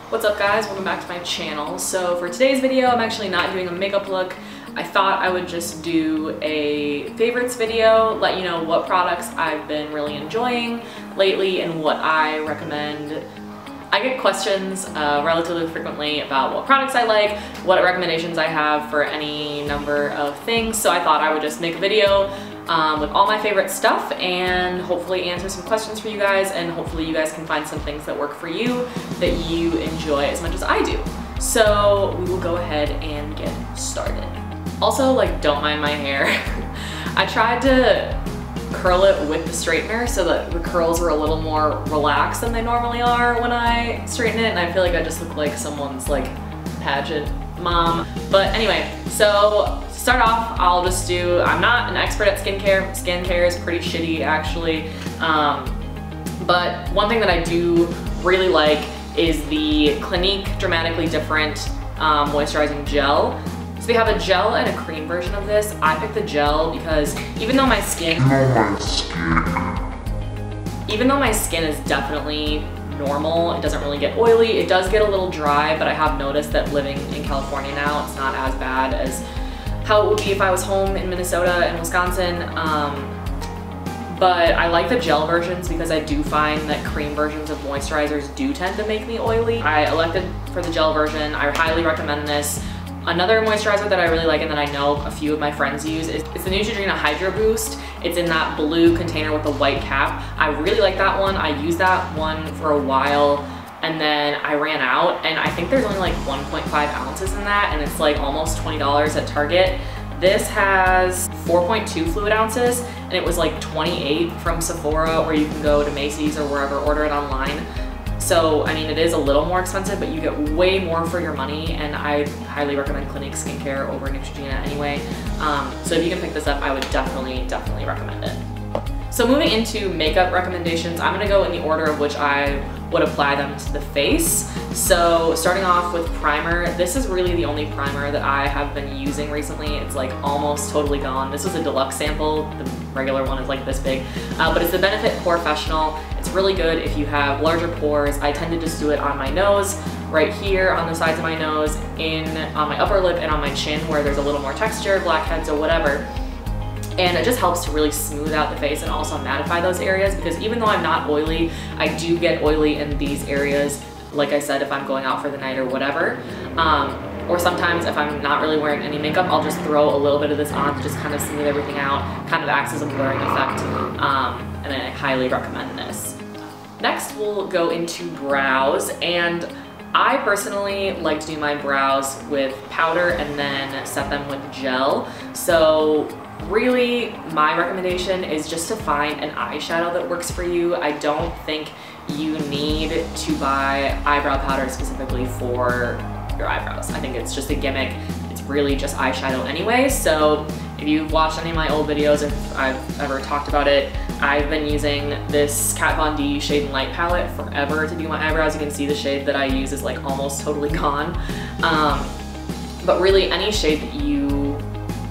What's up guys, welcome back to my channel. So for today's video, I'm actually not doing a makeup look. I thought I would just do a favorites video, let you know what products I've been really enjoying lately and what I recommend. I get questions relatively frequently about what products I like, what recommendations I have for any number of things, so I thought I would just make a video with all my favorite stuff and hopefully answer some questions for you guys, and hopefully you guys can find some things that work for you that you enjoy as much as I do. So we will go ahead and get started. Also, like, don't mind my hair. I tried to curl it with the straightener so that the curls were a little more relaxed than they normally are when I straighten it, and I feel like I just look like someone's like pageant mom. But anyway, so to start off, I'll just do, I'm not an expert at skincare. Skincare is pretty shitty actually, but one thing that I do really like is the Clinique Dramatically Different moisturizing gel. So we have a gel and a cream version of this. I picked the gel because even though my skin is definitely normal, it doesn't really get oily, it does get a little dry, but I have noticed that living in California now, it's not as bad as how it would be if I was home in Minnesota and Wisconsin. But I like the gel versions because I do find that cream versions of moisturizers do tend to make me oily. I elected for the gel version. I highly recommend this. Another moisturizer that I really like and that I know a few of my friends use is the Neutrogena Hydro Boost. It's in that blue container with the white cap. I really like that one. I used that one for a while and then I ran out, and I think there's only like 1.5 ounces in that, and it's like almost $20 at Target. This has 4.2 fluid ounces and it was like 28 from Sephora, or you can go to Macy's or wherever, order it online. So, I mean, it is a little more expensive, but you get way more for your money, and I highly recommend Clinique skincare over Neutrogena anyway. So if you can pick this up, I would definitely recommend it. So moving into makeup recommendations, I'm gonna go in the order of which I would apply them to the face. So starting off with primer, this is really the only primer that I have been using recently. It's like almost totally gone. This was a deluxe sample. The regular one is like this big, but it's the Benefit Professional. It's really good if you have larger pores. I tend to just do it on my nose, right here on the sides of my nose, on my upper lip and on my chin where there's a little more texture, blackheads or whatever. And it just helps to really smooth out the face and also mattify those areas, because even though I'm not oily, I do get oily in these areas, like I said, if I'm going out for the night or whatever. Or sometimes if I'm not really wearing any makeup, I'll just throw a little bit of this on to just kind of smooth everything out, kind of acts as a blurring effect, and I highly recommend this. Next, we'll go into brows, and I personally like to do my brows with powder and then set them with gel. So really, my recommendation is just to find an eyeshadow that works for you. I don't think you need to buy eyebrow powder specifically for your eyebrows. I think it's just a gimmick. It's really just eyeshadow anyway. So if you've watched any of my old videos, if I've ever talked about it, I've been using this Kat Von D Shade and Light palette forever to do my eyebrows. You can see the shade that I use is like almost totally gone. But really, any shade that you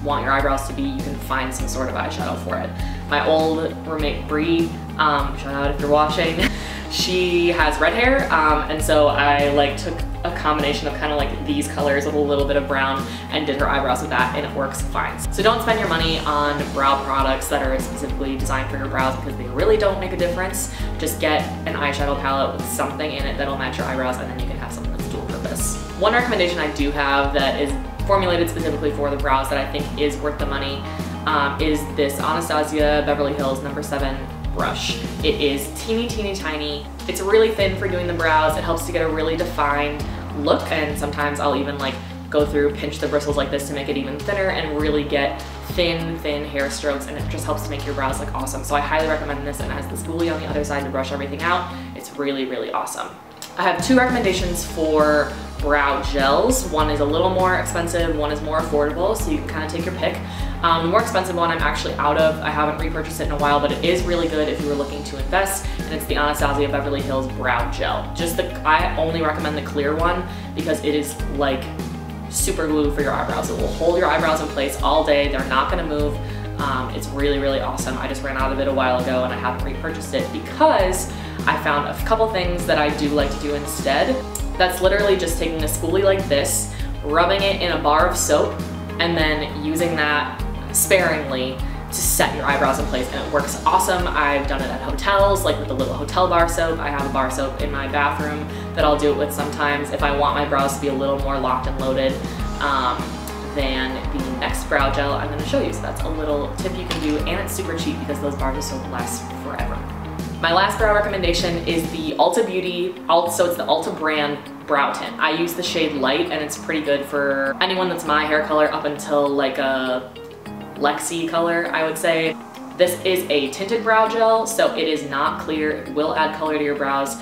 want your eyebrows to be, you can find some sort of eyeshadow for it. My old roommate Bree, shout out if you're watching, she has red hair, and so I like took a combination of kind of like these colors with a little bit of brown and did her eyebrows with that, and it works fine. So don't spend your money on brow products that are specifically designed for your brows, because they really don't make a difference. Just get an eyeshadow palette with something in it that'll match your eyebrows, and then you can have something that's dual purpose. One recommendation I do have that is formulated specifically for the brows that I think is worth the money is this Anastasia Beverly Hills No. 7 brush. It is teeny tiny. It's really thin for doing the brows. It helps to get a really defined look, and sometimes I'll even like go through, pinch the bristles like this to make it even thinner and really get thin hair strokes, and it just helps to make your brows look awesome. So I highly recommend this, and it has the spoolie on the other side to brush everything out. It's really awesome. I have two recommendations for brow gels. One is a little more expensive, one is more affordable, so you can kind of take your pick. The more expensive one I'm actually out of. I haven't repurchased it in a while, but it is really good if you were looking to invest, and it's the Anastasia Beverly Hills Brow Gel. I only recommend the clear one because it is like super glue for your eyebrows. It will hold your eyebrows in place all day. They're not gonna move. It's really awesome. I just ran out of it a while ago and I haven't repurchased it because I found a couple things that I do like to do instead. That's literally just taking a spoolie like this, rubbing it in a bar of soap, and then using that sparingly to set your eyebrows in place, and it works awesome. I've done it at hotels, like with the little hotel bar soap. I have a bar soap in my bathroom that I'll do it with sometimes if I want my brows to be a little more locked and loaded than the next brow gel I'm gonna show you. So that's a little tip you can do, and it's super cheap because those bars of soap last forever. My last brow recommendation is the Ulta Beauty, so it's the Ulta brand brow tint. I use the shade Light, and it's pretty good for anyone that's my hair color up until like a Lexi color, I would say. This is a tinted brow gel, so it is not clear. It will add color to your brows.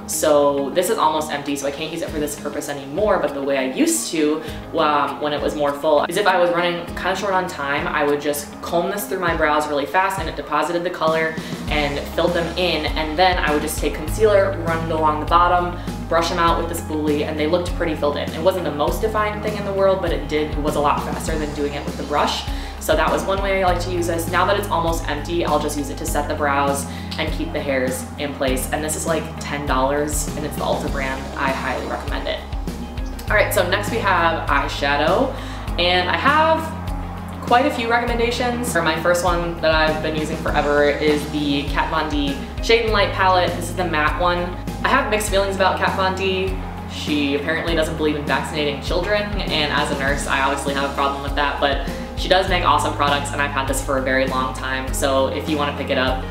So this is almost empty, so I can't use it for this purpose anymore, but the way I used to when it was more full is if I was running kind of short on time, I would just comb this through my brows really fast, and it deposited the color and filled them in, and then I would just take concealer, run it along the bottom, brush them out with the spoolie, and they looked pretty filled in. It wasn't the most defined thing in the world, but it was a lot faster than doing it with the brush. So that was one way I like to use this. Now that it's almost empty, I'll just use it to set the brows and keep the hairs in place. And this is like $10, and it's the Ulta brand. I highly recommend it. All right, so next we have eyeshadow, and I have quite a few recommendations. For my first one that I've been using forever is the Kat Von D Shade and Light palette. This is the matte one. I have mixed feelings about Kat Von D. She apparently doesn't believe in vaccinating children, and as a nurse, I obviously have a problem with that, but she does make awesome products, and I've had this for a very long time. So if you want to pick it up,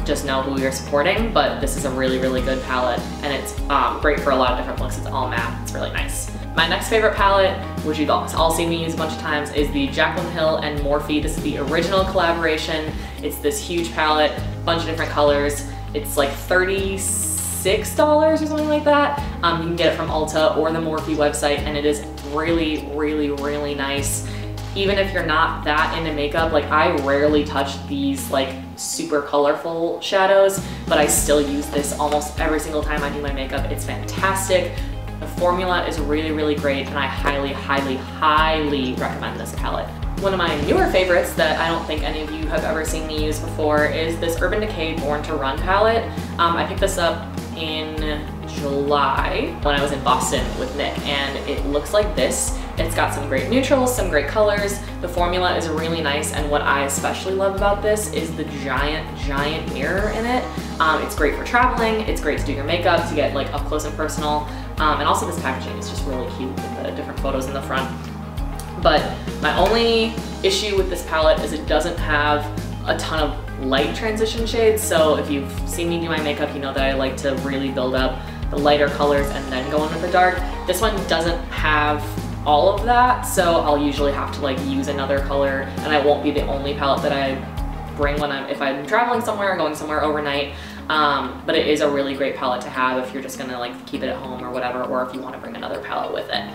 just know who you're supporting, but this is a really, really good palette, and it's great for a lot of different looks. It's all matte, it's really nice. My next favorite palette, which you've all seen me use a bunch of times, is the Jaclyn Hill and Morphe. This is the original collaboration. It's this huge palette, bunch of different colors. It's like $36 or something like that. You can get it from Ulta or the Morphe website, and it is really, really, really nice. Even if you're not that into makeup, like I rarely touch these like super colorful shadows, but I still use this almost every single time I do my makeup. It's fantastic. The formula is really, really great, and I highly, highly, highly recommend this palette. One of my newer favorites that I don't think any of you have ever seen me use before is this Urban Decay Born to Run palette. I picked this up in July when I was in Boston with Nick, and it looks like this. It's got some great neutrals, some great colors. The formula is really nice, and what I especially love about this is the giant mirror in it. It's great for traveling, it's great to do your makeup, to get like up close and personal, and also this packaging is just really cute with the different photos in the front. But my only issue with this palette is it doesn't have a ton of light transition shades, so if you've seen me do my makeup, you know that I like to really build up the lighter colors and then go in with the dark. This one doesn't have all of that, so I'll usually have to like use another color, and I won't be the only palette that I bring if I'm traveling somewhere or going somewhere overnight. But it is a really great palette to have if you're just gonna like keep it at home or whatever, or if you want to bring another palette with it.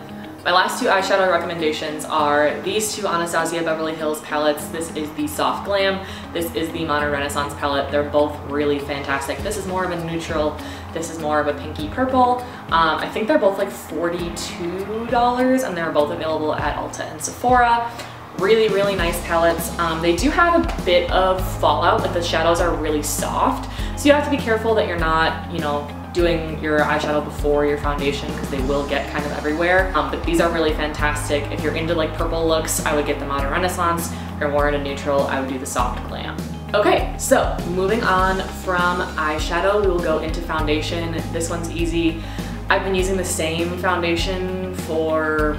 My last two eyeshadow recommendations are these two Anastasia Beverly Hills palettes. This is the Soft Glam. This is the Modern Renaissance palette. They're both really fantastic. This is more of a neutral. This is more of a pinky purple. I think they're both like $42, and they're both available at Ulta and Sephora. Really, really nice palettes. They do have a bit of fallout, like the shadows are really soft. So you have to be careful that you're not, you know, doing your eyeshadow before your foundation, because they will get kind of everywhere. But these are really fantastic. If you're into like purple looks, I would get the Modern Renaissance. If you're more into neutral, I would do the Soft Glam. Okay, so moving on from eyeshadow, we will go into foundation. This one's easy. I've been using the same foundation for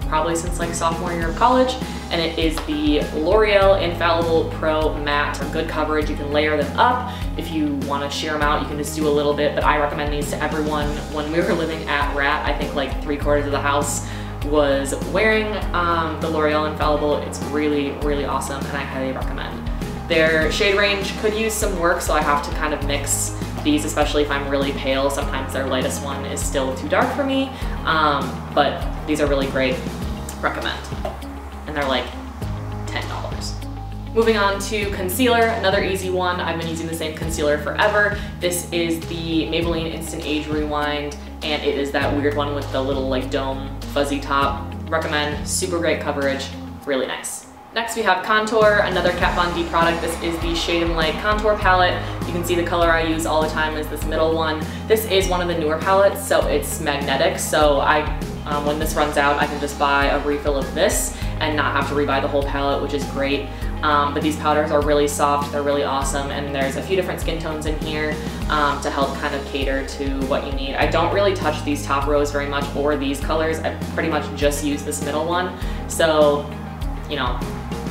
probably since like sophomore year of college, and it is the L'Oreal Infallible Pro Matte. For good coverage, you can layer them up. If you want to sheer them out, you can just do a little bit, but I recommend these to everyone. When we were living at Rat, I think like 3/4 of the house was wearing the L'Oreal Infallible. It's really, really awesome, and I highly recommend. Their shade range could use some work, so I have to kind of mix these, especially if I'm really pale. Sometimes their lightest one is still too dark for me, but these are really great. Recommend. And they're like $10. Moving on to concealer, another easy one. I've been using the same concealer forever. This is the Maybelline Instant Age Rewind, and it is that weird one with the little like dome fuzzy top. Recommend, super great coverage, really nice. Next we have Contour, another Kat Von D product. This is the Shade and Light Contour palette. You can see the color I use all the time is this middle one. This is one of the newer palettes, so it's magnetic. So when this runs out, I can just buy a refill of this and not have to rebuy the whole palette, which is great. But these powders are really soft, they're really awesome, and there's a few different skin tones in here to help kind of cater to what you need. I don't really touch these top rows very much or these colors. I pretty much just use this middle one. So, you know,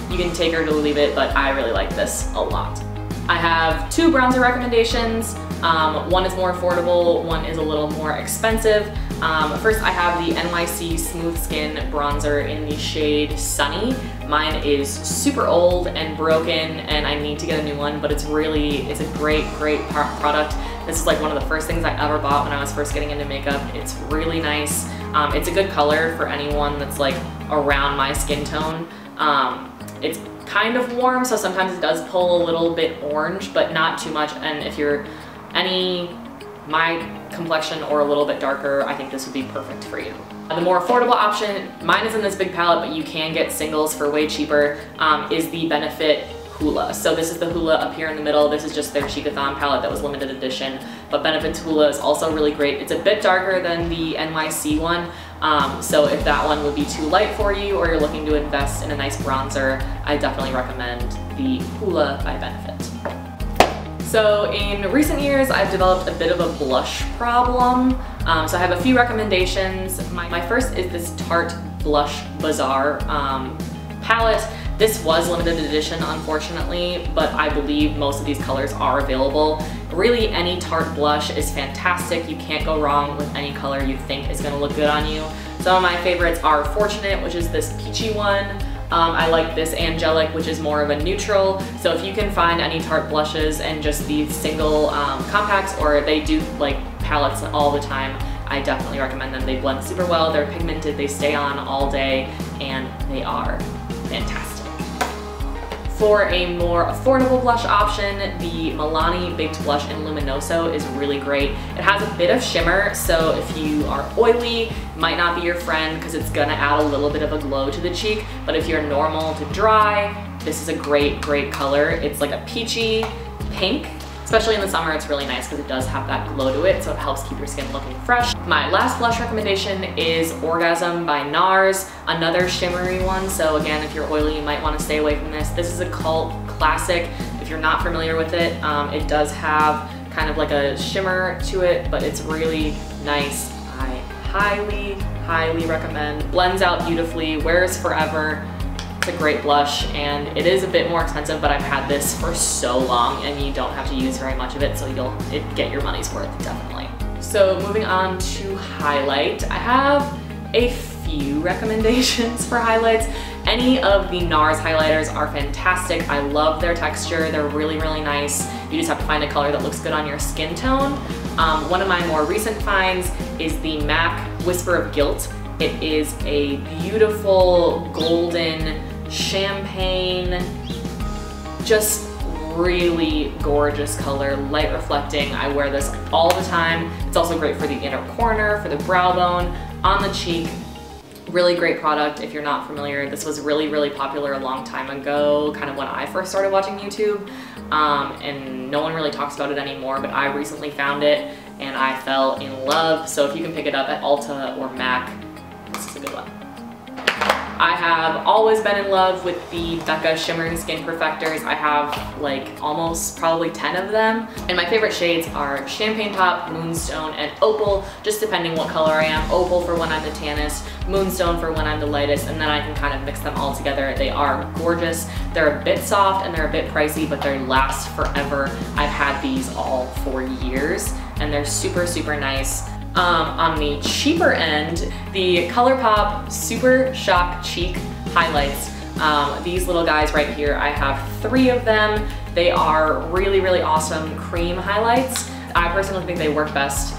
you can take it or leave it, but I really like this a lot. I have two bronzer recommendations. One is more affordable, one is a little more expensive. First I have the NYC Smooth Skin Bronzer in the shade Sunny. Mine is super old and broken and I need to get a new one, but it's a great product. This is like one of the first things I ever bought when I was first getting into makeup. It's really nice. It's a good color for anyone that's like around my skin tone. It's kind of warm, so sometimes it does pull a little bit orange, but not too much. And if you're my complexion or a little bit darker, I think this would be perfect for you. The more affordable option, mine is in this big palette, but you can get singles for way cheaper, is the Benefit Hoola. So this is the Hoola up here in the middle. This is just their Cheekathon palette that was limited edition, but Benefit's Hoola is also really great. It's a bit darker than the NYC one, so if that one would be too light for you or you're looking to invest in a nice bronzer, I definitely recommend the Hoola by Benefit. So in recent years, I've developed a bit of a blush problem. So I have a few recommendations. My first is this Tarte Blush Bazaar palette. This was limited edition, unfortunately, but I believe most of these colors are available. Really, any Tarte blush is fantastic. You can't go wrong with any color you think is gonna look good on you. Some of my favorites are Fortunate, which is this peachy one. I like this Angelic, which is more of a neutral. So if you can find any Tarte blushes and just these single compacts, or they do like palettes all the time, I definitely recommend them. They blend super well, they're pigmented, they stay on all day, and they are fantastic. For a more affordable blush option, the Milani Baked Blush in Luminoso is really great. It has a bit of shimmer, so if you are oily, it might not be your friend because it's gonna add a little bit of a glow to the cheek, but if you're normal to dry, this is a great color. It's like a peachy pink. Especially in the summer, it's really nice because it does have that glow to it, so it helps keep your skin looking fresh. My last blush recommendation is Orgasm by NARS, another shimmery one. So again, if you're oily, you might want to stay away from this. This is a cult classic. If you're not familiar with it, it does have kind of like a shimmer to it, but it's really nice. I highly recommend. Blends out beautifully, wears forever. It's a great blush, and it is a bit more expensive, but I've had this for so long and you don't have to use very much of it, so you'll get your money's worth, definitely. So moving on to highlight, I have a few recommendations for highlights. Any of the NARS highlighters are fantastic. I love their texture. They're really nice. You just have to find a color that looks good on your skin tone. One of my more recent finds is the MAC Whisper of Guilt. It is a beautiful golden champagne, just really gorgeous color, light reflecting. I wear this all the time. It's also great for the inner corner, for the brow bone, on the cheek. Really great product. If you're not familiar, this was really popular a long time ago, kind of when I first started watching YouTube, and no one really talks about it anymore, but I recently found it and I fell in love. So if you can pick it up at Ulta or MAC, this is a good one. I have always been in love with the Becca Shimmering Skin Perfectors. I have like almost probably 10 of them. And my favorite shades are Champagne Pop, Moonstone, and Opal, just depending what color I am. Opal for when I'm the tannest, Moonstone for when I'm the lightest, and then I can kind of mix them all together. They are gorgeous. They're a bit soft and they're a bit pricey, but they last forever. I've had these all for years and they're super nice. On the cheaper end, the ColourPop Super Shock Cheek Highlights. These little guys right here, I have 3 of them. They are really awesome cream highlights. I personally think they work best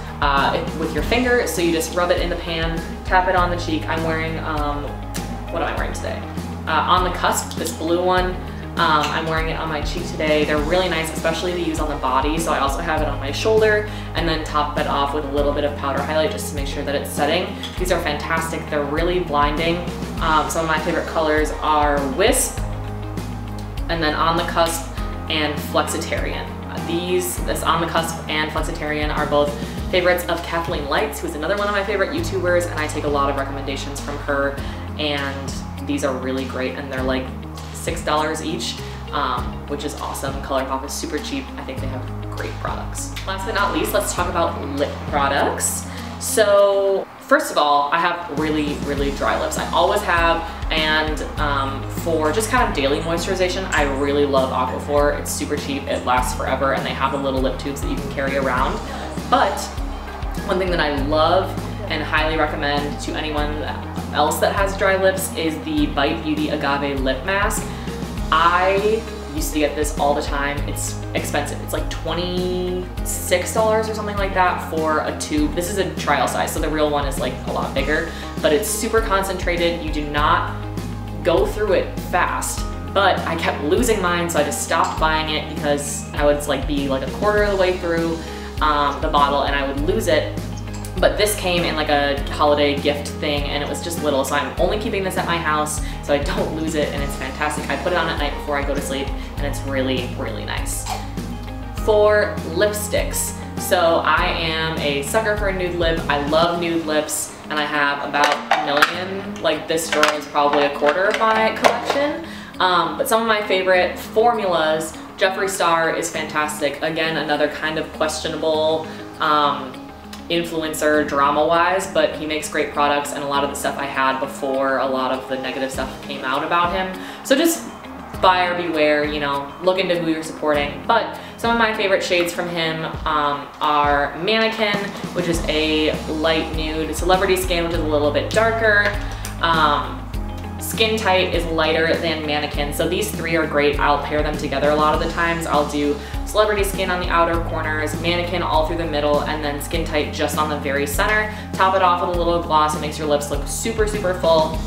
with your finger, so you just rub it in the pan, tap it on the cheek. I'm wearing, what am I wearing today? On the Cusp, this blue one. I'm wearing it on my cheek today. They're really nice, especially to use on the body, so I also have it on my shoulder, and then top that off with a little bit of powder highlight just to make sure that it's setting. These are fantastic. They're really blinding. Some of my favorite colors are Wisp, and then On the Cusp and Flexitarian. This On the Cusp and Flexitarian are both favorites of Kathleen Lights, who's another one of my favorite YouTubers, and I take a lot of recommendations from her, and these are really great, and they're like $6 each, which is awesome. ColourPop is super cheap. I think they have great products. Last but not least, let's talk about lip products. So first of all, I have really, really dry lips. I always have, and for just kind of daily moisturization, I really love Aquaphor. It's super cheap, it lasts forever, and they have the little lip tubes that you can carry around. But one thing that I love and highly recommend to anyone else that has dry lips is the Bite Beauty Agave Lip Mask. I used to get this all the time. It's expensive. It's like $26 or something like that for a tube. This is a trial size, so the real one is like a lot bigger, but it's super concentrated. You do not go through it fast, but I kept losing mine, so I just stopped buying it because I would like be like a quarter of the way through the bottle and I would lose it. But this came in like a holiday gift thing, and it was just little, so I'm only keeping this at my house so I don't lose it, and it's fantastic. I put it on at night before I go to sleep, and it's really, really nice. For lipsticks, so I am a sucker for a nude lip. I love nude lips, and I have about a million. Like this drawer is probably a quarter of my collection. But some of my favorite formulas, Jeffree Star is fantastic. Again, another kind of questionable influencer drama-wise, but he makes great products, and a lot of the stuff I had before a lot of the negative stuff came out about him. So just buyer beware, you know, look into who you're supporting. But some of my favorite shades from him are Mannequin, which is a light nude, Celebrity Skin, which is a little bit darker, Skin Tight is lighter than Mannequin. So these three are great. I'll pair them together a lot of the times. I'll do Celebrity Skin on the outer corners, Mannequin all through the middle, and then Skin Tight just on the very center. Top it off with a little gloss. It makes your lips look super, super full.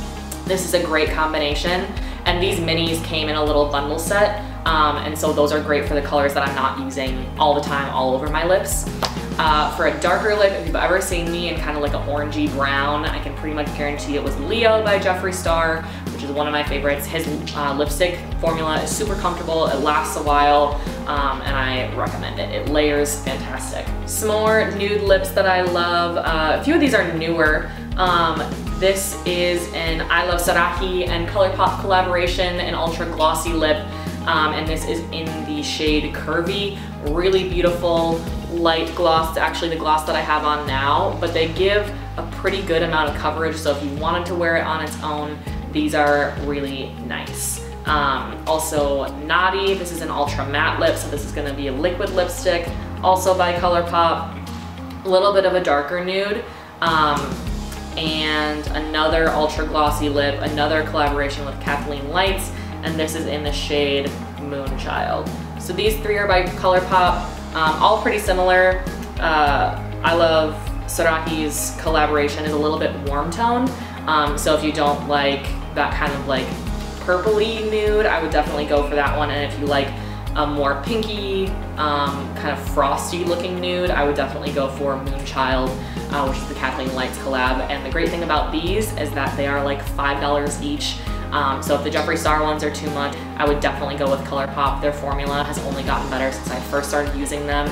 This is a great combination. And these minis came in a little bundle set. And so those are great for the colors that I'm not using all the time all over my lips. For a darker lip, if you've ever seen me in kind of like an orangey brown, I can pretty much guarantee it was Leo by Jeffree Star, which is one of my favorites. His lipstick formula is super comfortable, it lasts a while, and I recommend it. It layers fantastic. Some more nude lips that I love. A few of these are newer. This is an I Love Sarahi and ColourPop collaboration, an ultra glossy lip, and this is in the shade Curvy. Really beautiful light gloss. It's actually the gloss that I have on now, but they give a pretty good amount of coverage, so if you wanted to wear it on its own, these are really nice. Also Naughty, this is an ultra matte lip, so this is gonna be a liquid lipstick, also by ColourPop. A little bit of a darker nude. And another ultra glossy lip, another collaboration with Kathleen Lights, and this is in the shade Moonchild. So these three are by ColourPop, all pretty similar. I Love Sarahi's collaboration is a little bit warm toned, so if you don't like that kind of like purpley nude, I would definitely go for that one, and if you like a more pinky, kind of frosty looking nude, I would definitely go for Moonchild, which is the Kathleen Lights collab. And the great thing about these is that they are like $5 each. So if the Jeffree Star ones are too much, I would definitely go with ColourPop. Their formula has only gotten better since I first started using them.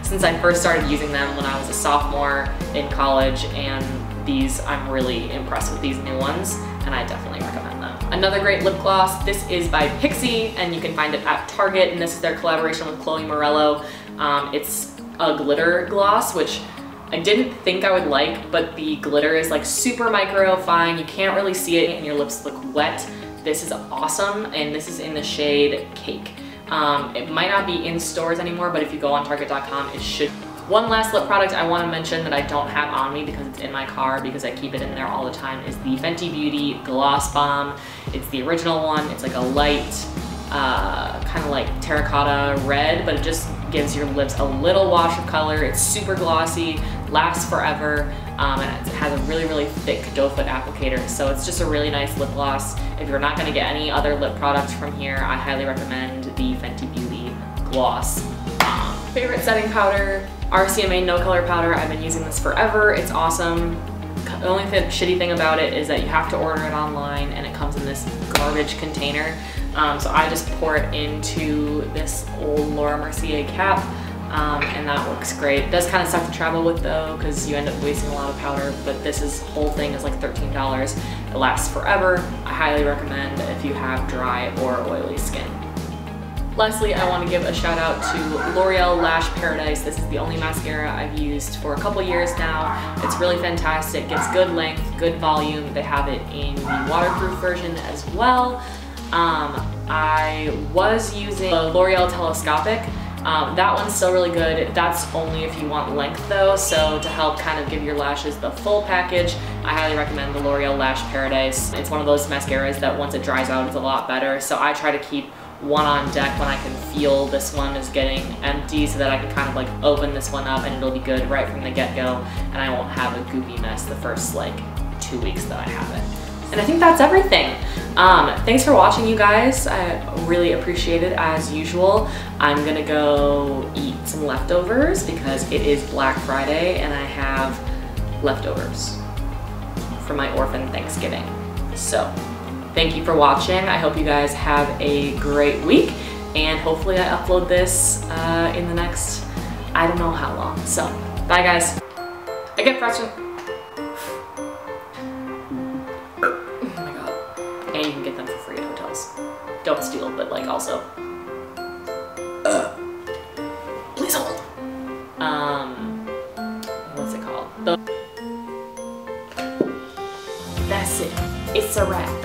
Since I first started using them when I was a sophomore in college, and these, I'm really impressed with these new ones, and I definitely recommend them. Another great lip gloss, this is by Pixi, and you can find it at Target, and this is their collaboration with Chloe Morello. It's a glitter gloss, which I didn't think I would like, but the glitter is like super micro fine. You can't really see it and your lips look wet. This is awesome, and this is in the shade Cake. It might not be in stores anymore, but if you go on Target.com, it should. One last lip product I want to mention that I don't have on me because it's in my car because I keep it in there all the time is the Fenty Beauty Gloss Bomb. It's the original one. It's like a light, kind of like terracotta red, but it just gives your lips a little wash of color. It's super glossy, lasts forever, and it has a really, really thick doe foot applicator. So it's just a really nice lip gloss. If you're not going to get any other lip products from here, I highly recommend the Fenty Beauty Gloss Bomb. Favorite setting powder, RCMA No Color Powder. I've been using this forever. It's awesome. The only shitty thing about it is that you have to order it online and it comes in this garbage container. So I just pour it into this old Laura Mercier cap, and that works great. It does kind of suck to travel with though, because you end up wasting a lot of powder, but whole thing is like $13. It lasts forever. I highly recommend if you have dry or oily skin. Lastly, I want to give a shout out to L'Oreal Lash Paradise. This is the only mascara I've used for a couple years now. It's really fantastic, gives good length, good volume. They have it in the waterproof version as well. I was using the L'Oreal Telescopic. That one's still really good. That's only if you want length though, so to help kind of give your lashes the full package, I highly recommend the L'Oreal Lash Paradise. It's one of those mascaras that once it dries out, it's a lot better. So I try to keep one on deck when I can feel this one is getting empty, so that I can kind of like open this one up and it'll be good right from the get-go, and I won't have a goopy mess the first like 2 weeks that I have it. And I think that's everything. Thanks for watching, you guys. I really appreciate it as usual. I'm gonna go eat some leftovers because it is Black Friday and I have leftovers for my orphan Thanksgiving. So thank you for watching. I hope you guys have a great week, and hopefully I upload this in the next, I don't know how long. So bye guys. I get freshened. And you can get them for free at hotels. Don't steal, but like also. Please hold. What's it called? That's it. It's a wrap.